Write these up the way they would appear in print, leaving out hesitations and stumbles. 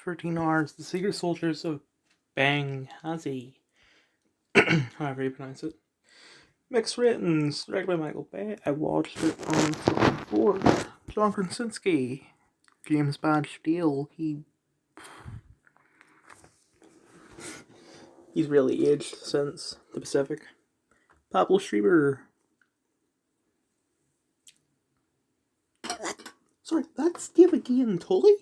13 Hours, The Secret Soldiers of Benghazi, however you pronounce it. Mixed ratings, directed by Michael Bay. I watched it on Film 4. John Krasinski, James Badge Dale, he's really aged since The Pacific. Pablo Schreiber. Sorry, that's David Ian Tully?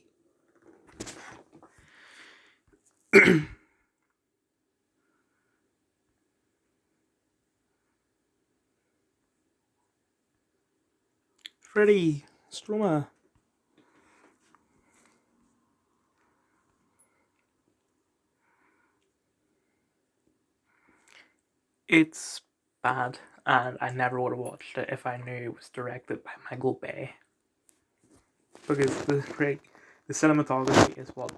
Freddie Stroma. It's bad, and I never would have watched it if I knew it was directed by Michael Bay. Because the cinematography is what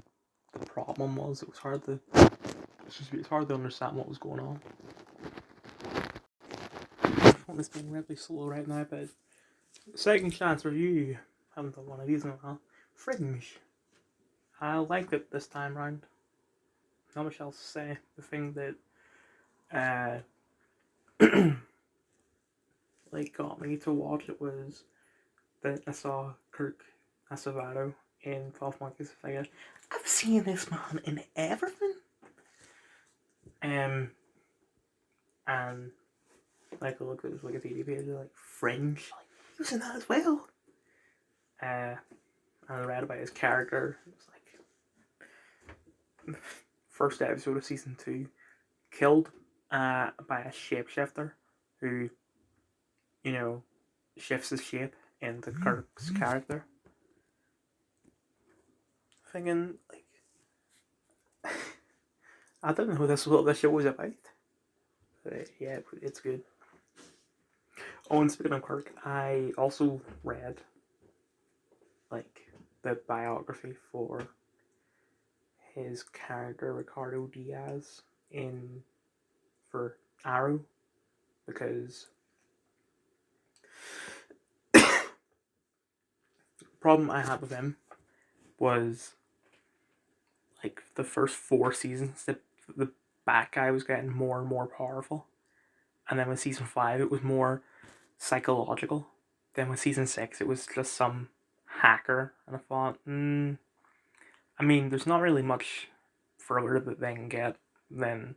the problem was. It's hard to understand what was going on. My phone is being really slow right now, but second chance review. Haven't done one of these in a while. Fringe. I liked it this time round. Not much else to say. The thing that like got me to watch it was that I saw Kirk Acevedo in 12 Monkeys. I've seen this man in everything. And like I looked at his Wikipedia page, like Fringe, like he was in that as well. And I read about his character. It was like first episode of season 2, killed by a shapeshifter who, shifts his shape into Kirk's character. Thinking like, I didn't know this was what this show was about. But yeah, it's good. Oh, and speaking of Kirk, I also read like the biography for his character Ricardo Diaz for Arrow, because the problem I had with him was like the first 4 seasons, the bad guy was getting more and more powerful, and then with season 5 it was more psychological. Then with season 6 it was just some hacker, and I thought, I mean, there's not really much further that they can get than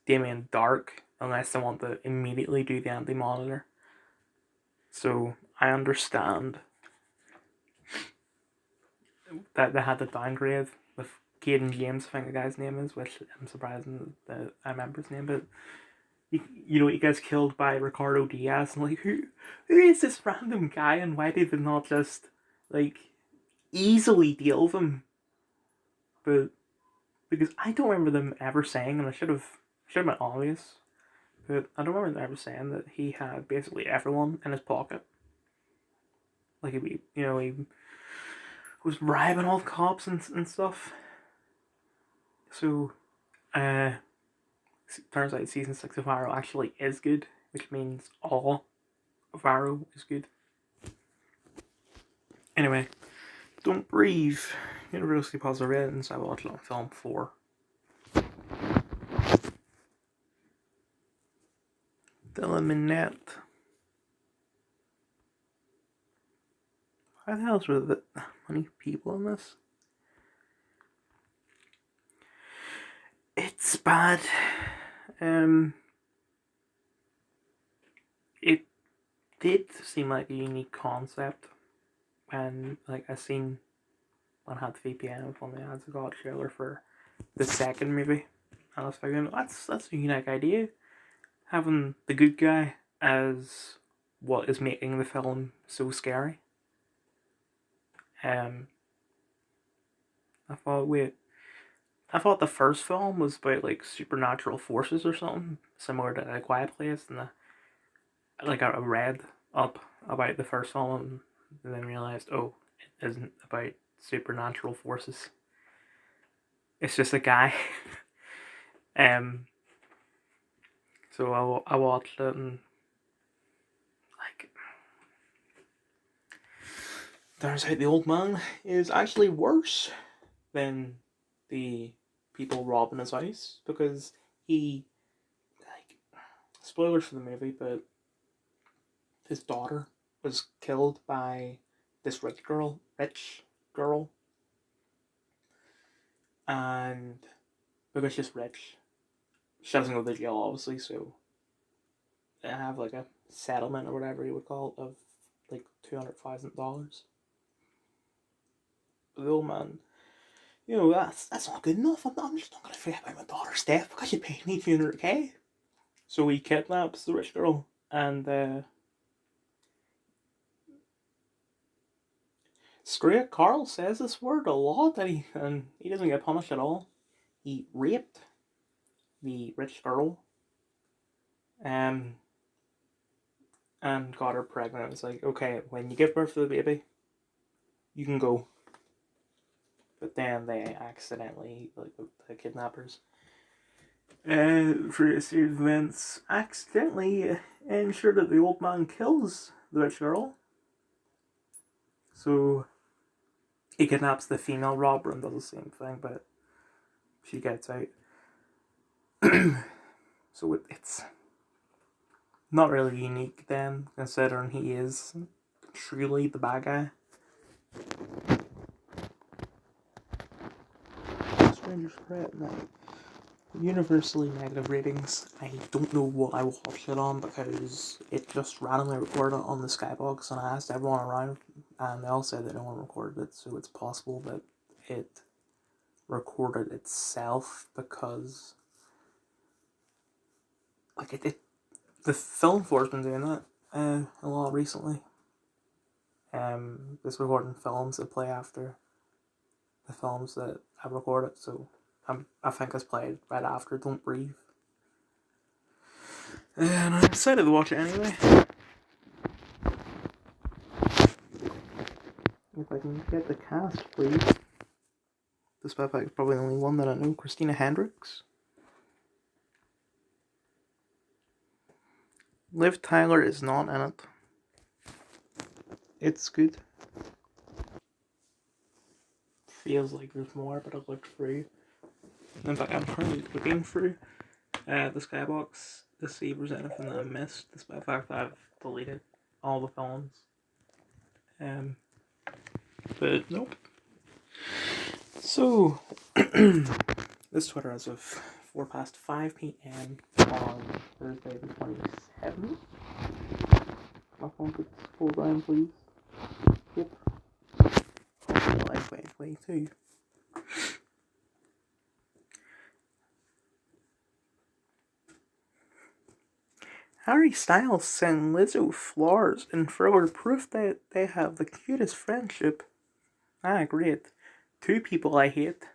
Damien Dark, unless they want to immediately do the Anti-Monitor. So I understand that they had to downgrade with Caden James, I think the guy's name is, which I'm surprised that I remember his name, but he gets killed by Ricardo Diaz, and like, who is this random guy, and why did they not just like easily deal with him? But because I don't remember them ever saying, and I should have been obvious, but I don't remember them ever saying that he had basically everyone in his pocket. Like he was bribing all the cops and stuff. So, turns out season 6 of Arrow actually is good, which means all of Arrow is good. Anyway, Don't Breathe, Universally Positive Ratings. I watched it on Film 4. Dylan Minnette. Why the hell's with that many people in this? It's bad. It did seem like a unique concept, and like I seen when I had the VPN with one of the ads, I got a trailer for the second movie, and I was thinking that's a unique idea, having the good guy as what is making the film so scary. I thought the first film was about like supernatural forces or something similar to A Quiet Place, and I read up about the first film and then realized, oh, it isn't about supernatural forces. It's just a guy. So I watched it, and like, turns out the old man is actually worse than the people robbing his house, because he, like, spoilers for the movie, but his daughter was killed by this rich girl, and because she's rich, she doesn't go to jail, obviously, so they have like a settlement or whatever you would call it of like $200,000. The old man, that's not good enough. I'm just not gonna forget about my daughter's death because you paid me 200K. So he kidnaps the rich girl, and screw it, Carl says this word a lot, and he doesn't get punished at all. He raped the rich girl, um, and got her pregnant. It's like, okay, when you give birth to the baby, you can go. But then they accidentally, like the kidnappers, for a series of events, accidentally ensure that the old man kills the rich girl. So he kidnaps the female robber and does the same thing, but she gets out. So it's not really unique then, considering he is truly the bad guy. Stranger's Threat Night. Universally negative ratings. I don't know what I watched it on because it just randomly recorded on the Skybox, and I asked everyone around and they all said that no one recorded it, so it's possible that it recorded itself because like the Film 4's been doing that a lot recently. It's recording films that play after the films that I recorded, so I think it's played right after Don't Breathe. And I decided to watch it anyway. If I can get the cast, please. Despite the fact it's probably the only one that I know. Christina Hendricks. Liv Tyler is not in it. It's good. Feels like there's more, but I've looked through. In fact, I'm currently looking through the Skybox to see if there's anything that I missed, despite the fact that I've deleted all the films. But nope. So, this Twitter as of 5 p.m. on Thursday the 27th. My phone could scroll down, please. Yep. July 2022. Harry Styles sent Lizzo flowers in further proof that they have the cutest friendship. Ah, great. Two people I hate.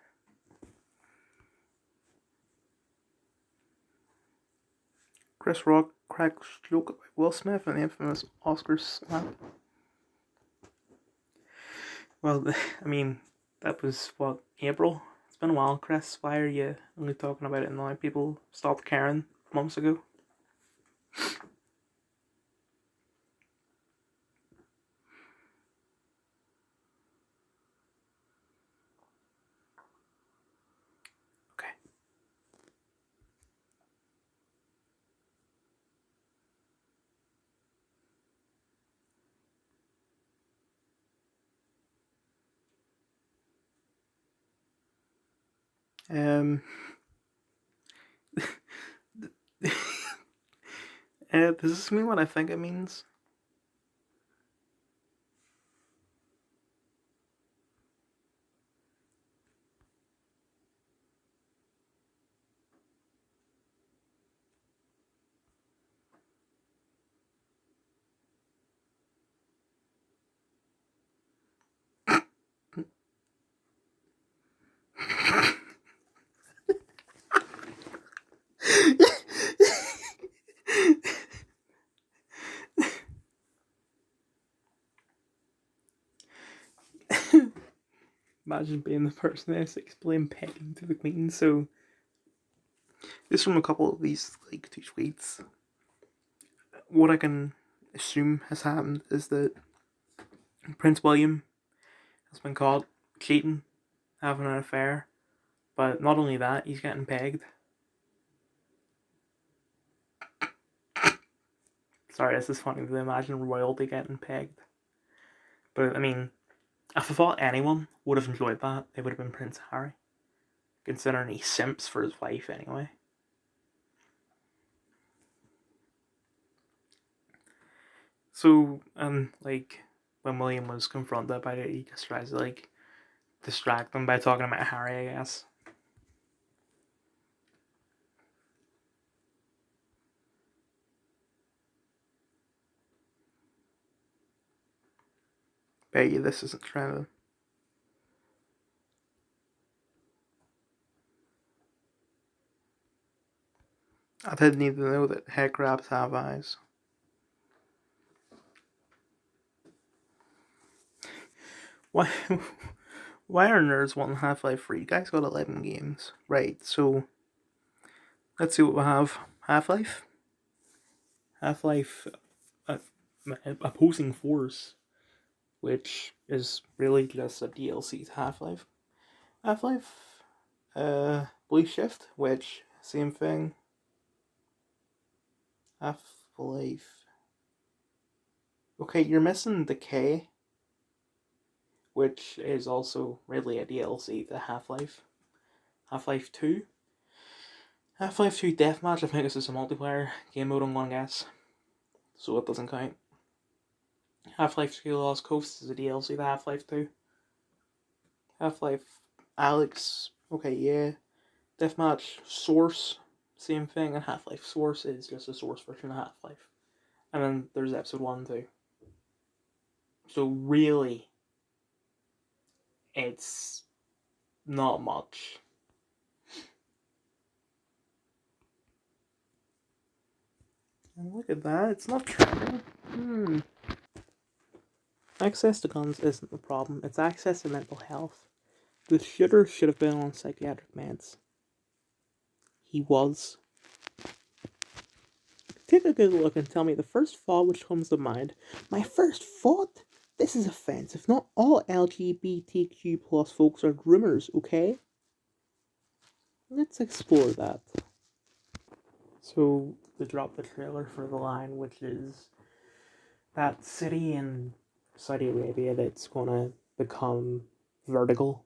Chris Rock cracks joke about Will Smith and the infamous Oscar slap. Well, I mean, that was, April? It's been a while, Chris. Why are you only talking about it now? People stopped caring months ago. Okay. Does this mean what I think it means? Imagine being the person that's explain pegging to the Queen. So, this from a couple of these like two tweets. What I can assume has happened is that Prince William has been caught cheating, having an affair, But not only that, he's getting pegged. Sorry, this is funny to imagine royalty getting pegged. But, I mean, if I thought anyone would have enjoyed that, it would have been Prince Harry. Considering he simps for his wife anyway. So, like, when William was confronted by it, he just tries to, like, distract them by talking about Harry, I guess. Bet you this isn't trying to. I didn't even know that head crabs have eyes. Why? Why are nerds wanting Half-Life free? You guys got 11 games. Right, so let's see what we have. Half-Life? Half-Life Opposing Force, which is really just a DLC to Half-Life. Half-Life Blue Shift, which, same thing. Half-Life. Okay, you're missing Decay, which is also really a DLC to Half-Life. Half-Life 2. Half-Life 2 Deathmatch, I think this is a multiplayer game mode on one guess, so it doesn't count. Half-Life 2 Lost Coast is a DLC to Half-Life 2. Half-Life Alyx, okay, yeah. Deathmatch Source, same thing, and Half-Life Source is just a Source version of Half-Life. And then there's Episode 1 too. So really, it's not much. And look at that, it's not trending. Access to guns isn't the problem, it's access to mental health. The shooter should have been on psychiatric meds. He was. Take a good look and tell me the first thought which comes to mind. My first thought? This is offensive. Not all LGBTQ plus folks are groomers, okay? Let's explore that. So, they dropped the trailer for The Line, which is that city in Saudi Arabia that's gonna become vertical.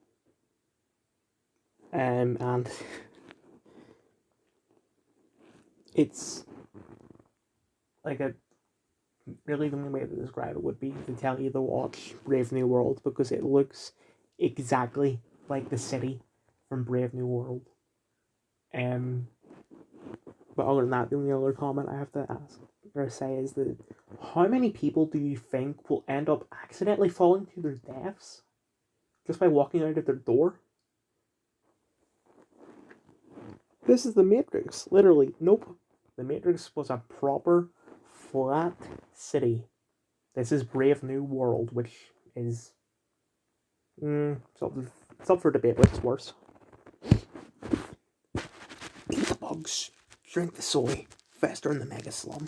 And it's like a really the only way to describe it would be to tell you to watch Brave New World, because it looks exactly like the city from Brave New World. But other than that, the only other comment I have to ask or say is that how many people do you think will end up accidentally falling to their deaths just by walking out of their door? This is the Matrix, literally. Nope. The Matrix was a proper flat city. This is Brave New World, which is it's up for debate which is worse. Eat the bugs, drink the soy, faster in the mega slum.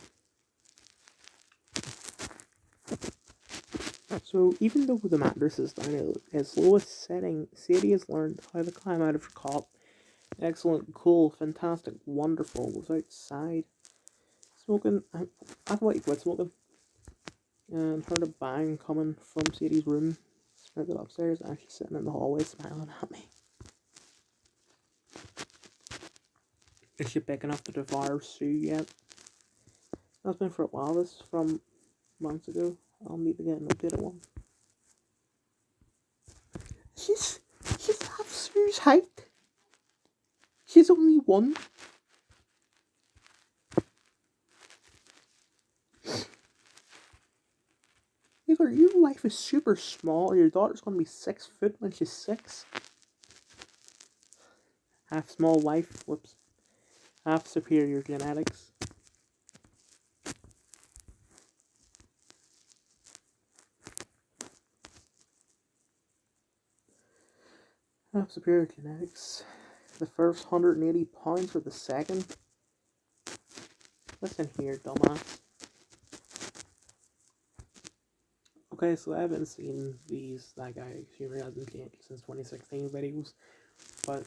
So even though the mattress is down at its lowest setting, Sadie has learned how to climb out of her cot. Excellent, cool, fantastic, wonderful, was outside smoking. I thought you quit smoking. And heard a bang coming from Sadie's room. Sprinted upstairs, actually sitting in the hallway smiling at me. Is she big enough to devour Sue yet? That's been for a while. This is from months ago. I'll need to get an updated one. She's half Sue's height. She's only one. Either your wife is super small or your daughter's gonna be 6 foot when she's 6. Half small wife, whoops. Half superior genetics. Half superior genetics. The first 180 pounds or the second? Listen here, dumbass. Okay, so I haven't seen that guy Humor hasn't changed since 2016 videos, but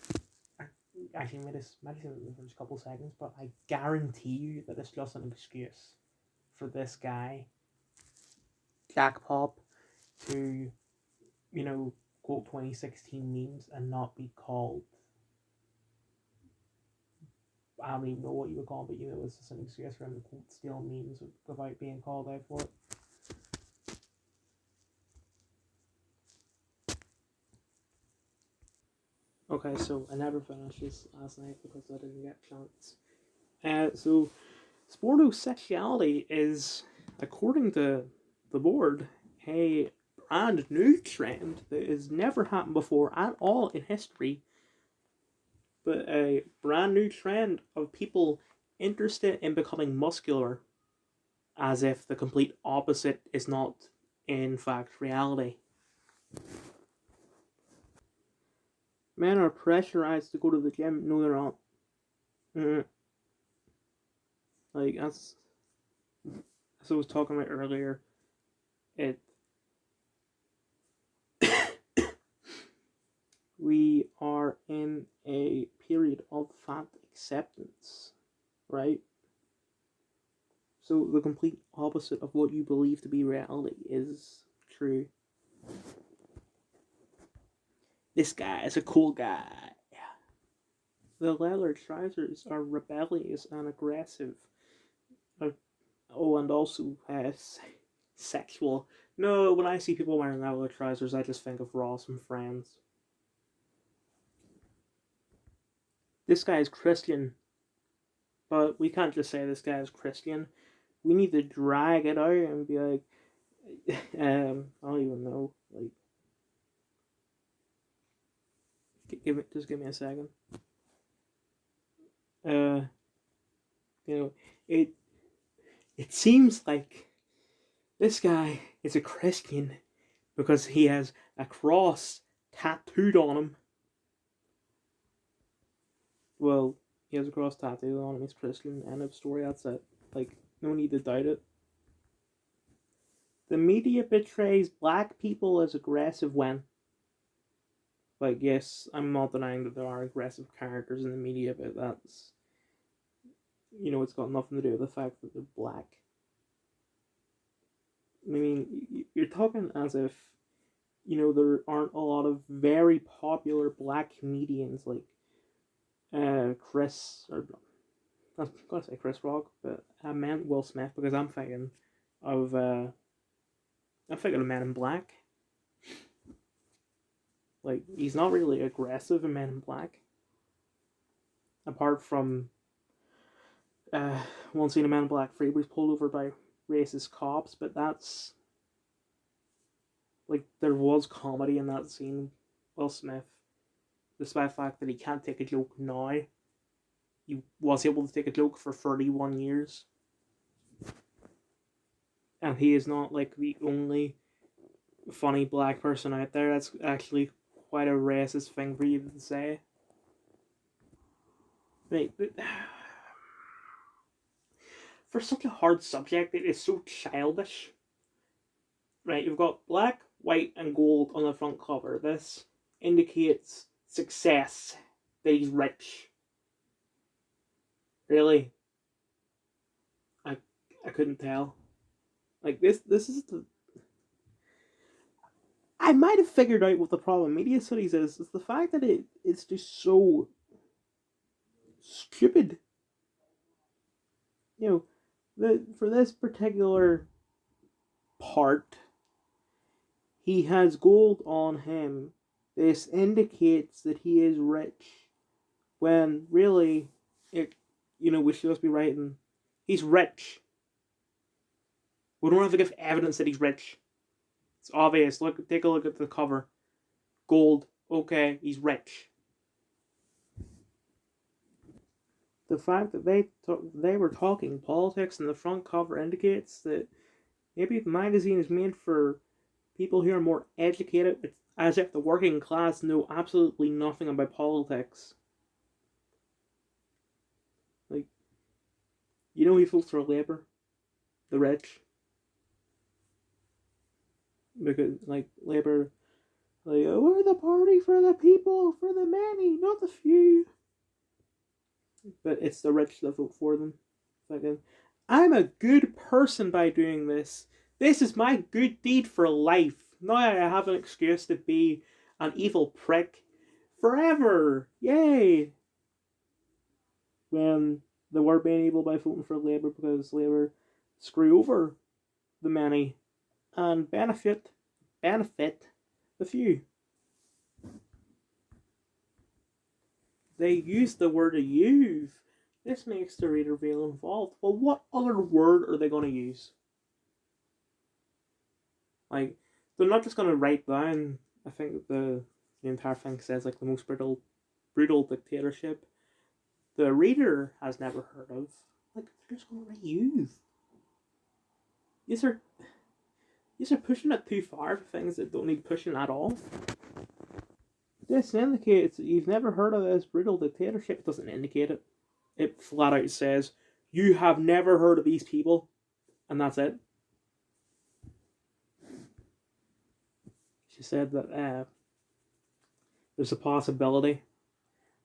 actually might have seen it in the first couple of seconds, but I guarantee you that it's just an excuse for this guy, Jack Pop, to, quote 2016 memes and not be called. I don't even know what you would call it, but it's just an excuse for him to quote steal memes without being called out for it. Okay, so I never finished this last night because I didn't get a chance. So sportosexuality is, according to the board, a brand new trend that has never happened before at all in history, but a brand new trend of people interested in becoming muscular, as if the complete opposite is not, in fact, reality. Men are pressurized to go to the gym. No, they're not. Mm-hmm. Like, as I was talking about earlier, it we are in a period of fat acceptance, right? So the complete opposite of what you believe to be reality is true. This guy is a cool guy. The leather trousers are rebellious and aggressive. And also sexual. No, when I see people wearing leather trousers, I just think of Ross from Friends. This guy is Christian, but we can't just say this guy is Christian. We need to drag it out and be like, I don't even know. Like, just give me a second. It seems like this guy is a Christian because he has a cross tattooed on him. Well, he has a cross tattooed on him. He's Christian. End of story. That's it. Like, no need to doubt it. The media portrays black people as aggressive when, like, yes, I'm not denying that there are aggressive characters in the media, but that's, it's got nothing to do with the fact that they're black. I mean, you're talking as if, there aren't a lot of very popular black comedians like Chris, or I was going to say Chris Rock, but I meant Will Smith because I'm thinking of Men in Black. Like, he's not really aggressive in Men in Black, apart from one scene in Men in Black 3 where he's pulled over by racist cops, but that's, like, there was comedy in that scene. Will Smith, despite the fact that he can't take a joke now, he was able to take a joke for 31 years. And he is not, like, the only funny black person out there. That's actually quite a racist thing for you to say. Right. For such a hard subject, it is so childish. Right, you've got black, white, and gold on the front cover. This indicates success, that he's rich. Really? I couldn't tell. Like, this is the... I might have figured out what the problem media studies is the fact that it's just so stupid. For this particular part, he has gold on him. This indicates that he is rich, when really, we should just be writing, he's rich. We don't have to give evidence that he's rich. It's obvious. Take a look at the cover. Gold. Okay, he's rich. The fact that they were talking politics and the front cover indicates that maybe the magazine is made for people who are more educated. It's as if the working class know absolutely nothing about politics. Like, who votes for Labour? The rich. Because, like, Labour, like, we're the party for the people, for the many, not the few. but it's the rich that vote for them. Fucking, I'm a good person by doing this. This is my good deed for life. Now I have an excuse to be an evil prick forever. Yay! When they were being evil by voting for Labour because Labour screw over the many and benefit the few. They use the word "you've." This makes the reader feel involved. Well, what other word are they going to use? Like, they're not just going to write down. I think the entire thing says like the most brutal dictatorship the reader has never heard of. Like, they're just going to write "you've." These are pushing it too far for things that don't need pushing at all. This indicates that you've never heard of this brutal dictatorship. It doesn't indicate it. It flat out says, you have never heard of these people, and that's it. She said that there's a possibility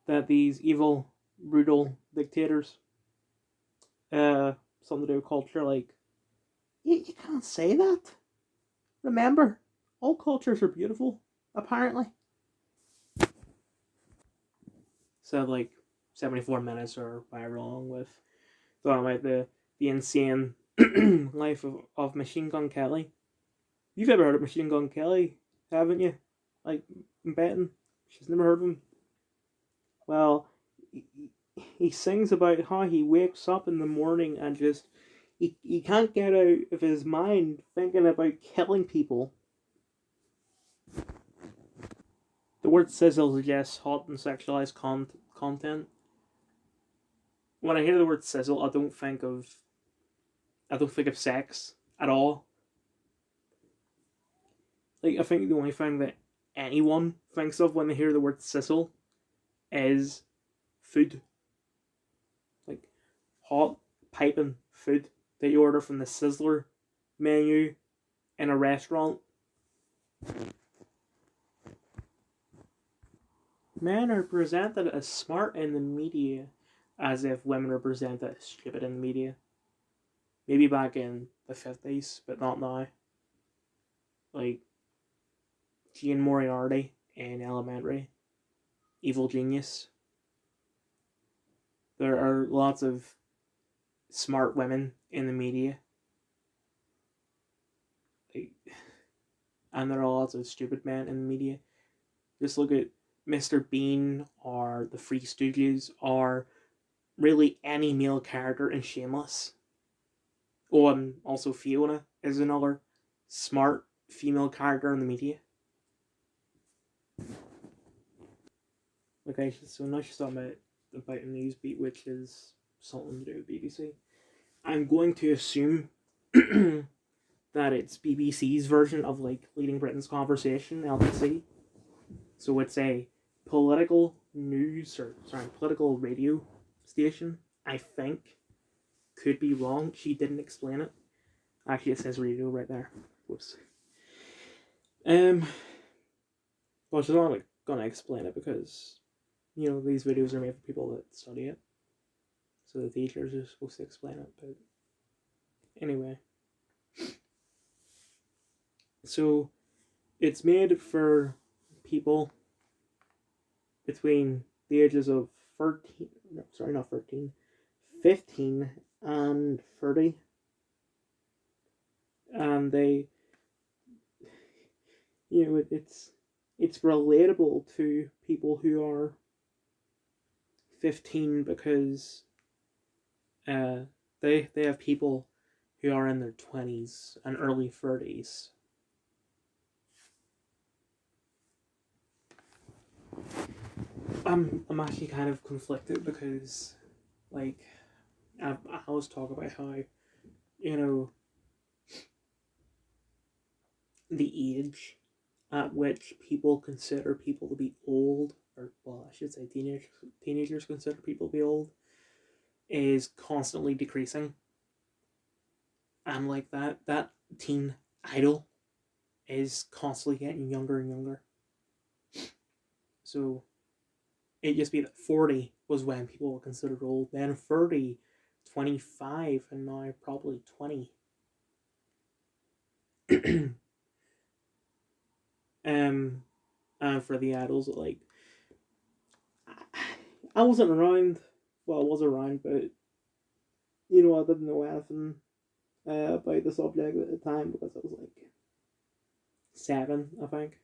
that these evil, brutal dictators, something to do with culture, like, you can't say that. Remember, all cultures are beautiful, apparently. So, like, 74 minutes or however long with talking about the insane life of Machine Gun Kelly. You've ever heard of Machine Gun Kelly, haven't you? Like, I'm betting she's never heard of him. Well, he sings about how he wakes up in the morning and just he can't get out of his mind thinking about killing people. The word sizzle suggests hot and sexualized content. When I hear the word sizzle, I don't think of sex at all. Like, I think the only thing that anyone thinks of when they hear the word sizzle is food. Like, hot, piping food that you order from the Sizzler menu in a restaurant. Men are presented as smart in the media, as if women are presented as stupid in the media. Maybe back in the 50s, but not now. Like, Jean Moriarty in Elementary, evil genius. There are lots of smart women in the media. And there are lots of stupid men in the media. Just look at Mr. Bean or the Three Stooges or really any male character in Shameless. Oh, and also Fiona is another smart female character in the media. Okay, so now she's talking about a news beat, which is something to do with BBC. I'm going to assume that it's BBC's version of like Leading Britain's Conversation, LBC. So it's a political radio station, I think. Could be wrong. She didn't explain it. Actually, it says radio right there. Whoops. Well, she's not like gonna explain it because, you know, these videos are made for people that study it. So the teachers are supposed to explain it, but anyway. So it's made for people between the ages of 15 and 30. And they, you know, it's relatable to people who are 15 because they have people who are in their 20s and early 30s. I'm actually kind of conflicted because, like, I always talk about how, you know, the age at which people consider people to be old, or, well, I should say teenagers consider people to be old, is constantly decreasing. And, like, that teen idol is constantly getting younger and younger. So, it used to be that 40 was when people were considered old, then 30, 25, and now probably 20. And for the adults, like, I wasn't around. Well, I was around, but I didn't know anything about the subject at the time because I was like 7, I think.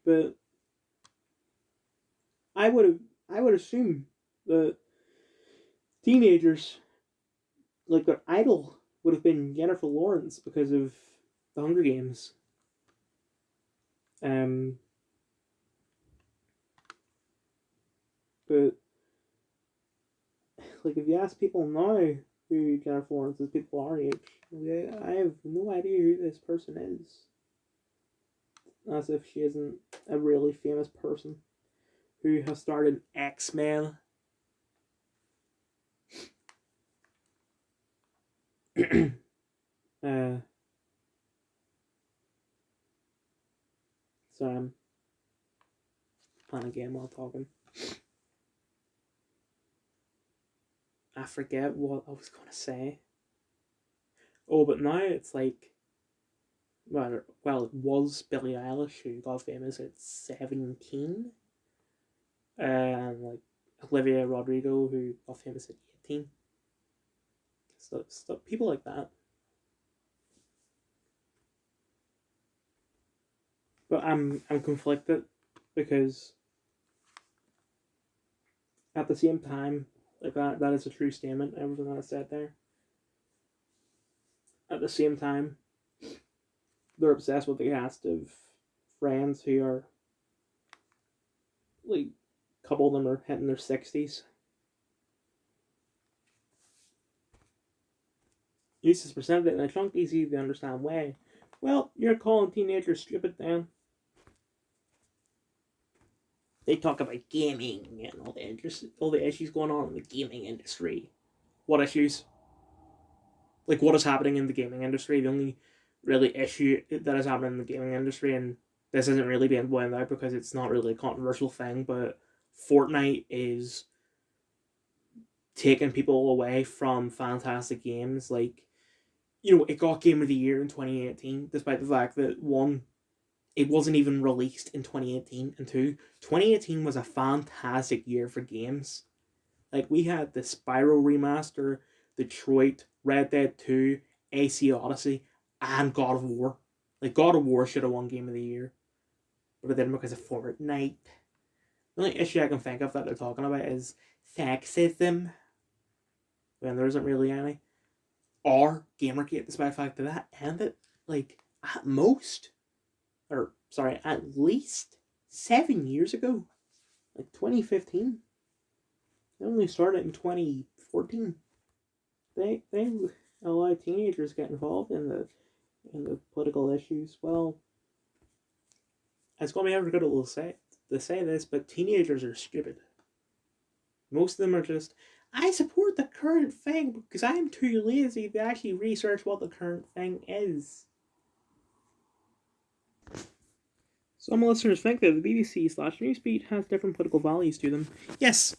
But I would assume that teenagers, like, their idol would have been Jennifer Lawrence because of the Hunger Games. But like, if you ask people now who Jennifer Lawrence is, people our age, I have no idea who this person is. As if she isn't a really famous person who has starred in X-Men. So I'm playing a game while talking. I forget what I was going to say. Oh, but now it's like, well, it was Billie Eilish who got famous at 17. And like Olivia Rodrigo who got famous at 18. So people like that. But I'm conflicted because at the same time, like, that is a true statement, everything that I said there. At the same time, they're obsessed with the cast of Friends who are, like, a couple of them are hitting their 60s. Uses presented it in a chunk, easy to understand way. Well, you're calling teenagers stupid then. They talk about gaming and all the issues going on in the gaming industry. What issues? Like, what is happening in the gaming industry? The only really issue that is happening in the gaming industry, and this isn't really being blown out because it's not really a controversial thing, but Fortnite is taking people away from fantastic games. Like, it got Game of the Year in 2018, despite the fact that, one, it wasn't even released in 2018, and two, 2018 was a fantastic year for games. Like, we had the Spyro remaster, Detroit, Red Dead 2, AC Odyssey, and God of War. Like, God of War should have won Game of the Year, but it didn't because of Fortnite. The only issue I can think of that they're talking about is sexism, when there isn't really any. Or Gamergate, despite the fact that that ended, like, at most, or sorry, at least 7 years ago. Like 2015. It only started in 2014. They a lot of teenagers get involved in the political issues. Well, it's gonna be ever good to say this, but teenagers are stupid. Most of them are just, I support the current thing because I'm too lazy to actually research what the current thing is. Some listeners think that the BBC/Newsbeat has different political values to them. Yes,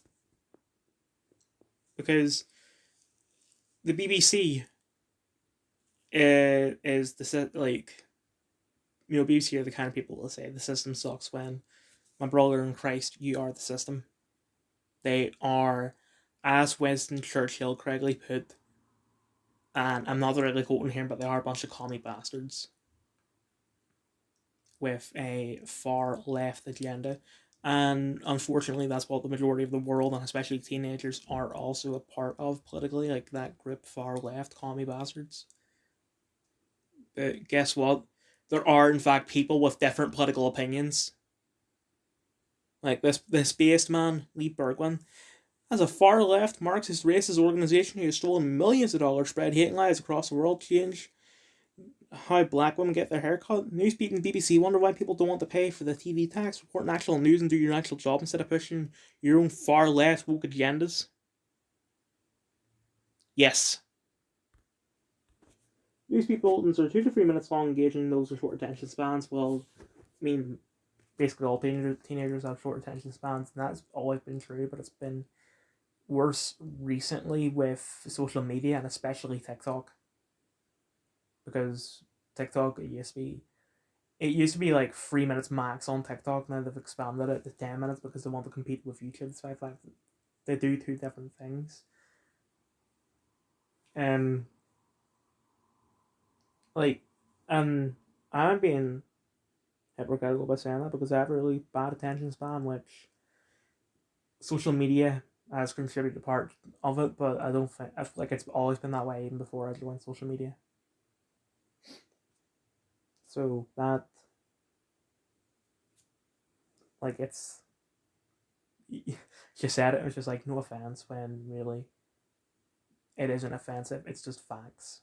because the BBC is the like, BBC are the kind of people that say the system sucks when, my brother in Christ, you are the system. They are, as Winston Churchill correctly put, and I'm not really quoting here, but they are a bunch of commie bastards with a far left agenda. And unfortunately, that's what the majority of the world, and especially teenagers, are also a part of politically, like that group, far left commie bastards. But guess what? There are, in fact, people with different political opinions. Like this based man, Lee Bergwijn, has a far left Marxist racist organization who has stolen millions of dollars, spread hate and lies across the world, change how black women get their hair cut. Newsbeat and BBC wonder why people don't want to pay for the TV tax, report actual news, and do your actual job instead of pushing your own far left woke agendas. Yes. Newsbeat bulletins are 2 to 3 minutes long, engaging those with short attention spans. Well, I mean, basically all teenagers have short attention spans, and that's always been true, but it's been worse recently with social media and especially TikTok. Because TikTok, it used to be like 3 minutes max on TikTok. Now they've expanded it to 10 minutes because they want to compete with YouTube. It's like they do two different things. And like, and I'm being hypocritical by saying that because I have a really bad attention span, which social media has contributed part of it, but I don't think I feel like it's always been that way even before I joined social media. So that like it's she said it was just like no offense when really it isn't offensive. It's just facts.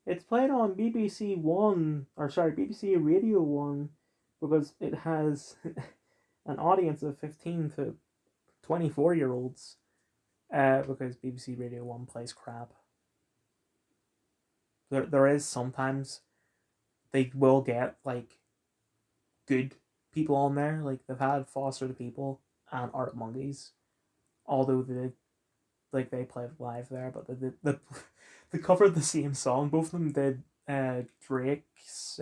It's played on BBC One, or sorry, BBC Radio One, because it has an audience of 15 to 24-year-olds. Because BBC Radio One plays crap. There is sometimes they will get like good people on there. Like they've had Foster the People and Art Monkeys, although they played live there, but they covered the same song. Both of them did Drake's.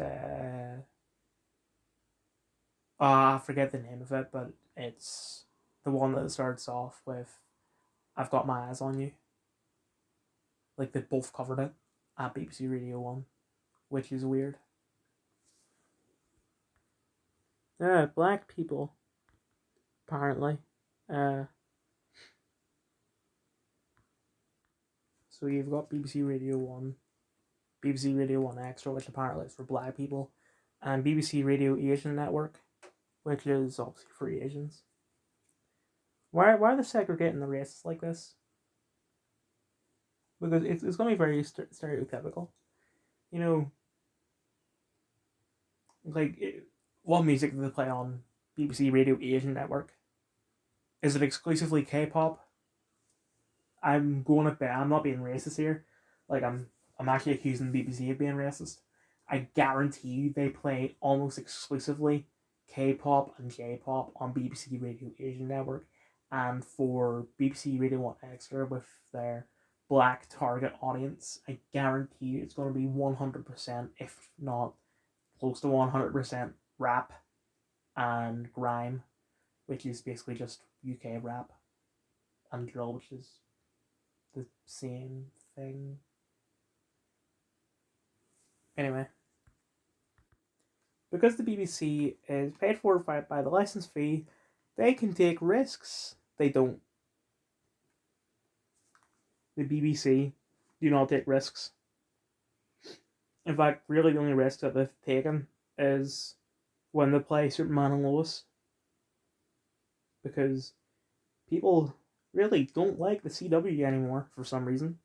I forget the name of it, but it's the one that starts off with "I've got my eyes on you." Like they both covered it at BBC Radio One, which is weird. Yeah, black people apparently. Uh, so you've got BBC Radio One, BBC Radio One Extra, which apparently is for black people, and BBC Radio Asian Network, which is obviously for Asians. Why are they segregating the races like this? Because it's going to be very stereotypical. You know, like, what music do they play on BBC Radio Asian Network? Is it exclusively K-pop? I'm going to bet I'm not being racist here. Like I'm actually accusing the BBC of being racist. I guarantee you they play almost exclusively K-pop and J-pop on BBC Radio Asian Network, and for BBC Radio One Extra with their black target audience, I guarantee you it's going to be 100%, if not close to 100%, rap and grime, which is basically just UK rap, and drill, which is the same thing. Anyway, because the BBC is paid for by the license fee, they can take risks. They don't. The BBC do not take risks. In fact, really the only risk that they've taken is when they play Superman and Lois. Because people really don't like the CW anymore for some reason.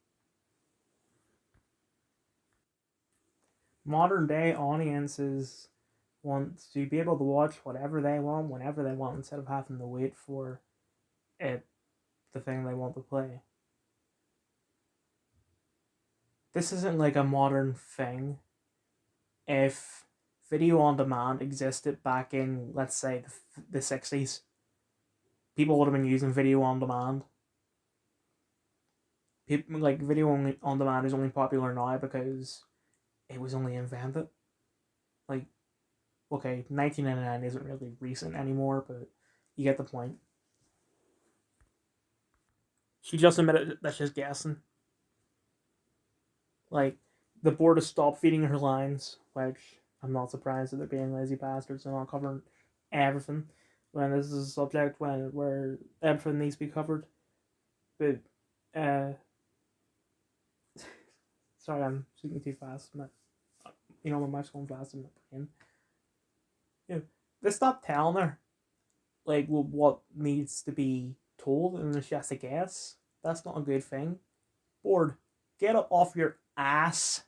Modern day audiences want to be able to watch whatever they want, whenever they want, instead of having to wait for it, the thing they want to play. This isn't like a modern thing. If video on demand existed back in, let's say, the 60s, people would have been using video on demand. People, like, video on demand is only popular now because it was only invented. Like, okay, 1999 isn't really recent anymore, but you get the point. She just admitted that she's guessing. Like, the board has stopped feeding her lines, which I'm not surprised that they're being lazy bastards and not covering everything when this is a subject where everything needs to be covered. But sorry, I'm speaking too fast. My mouth's going fast in my brain. They stopped telling her like what needs to be told, and then she has to guess. That's not a good thing. Board, get up off your ass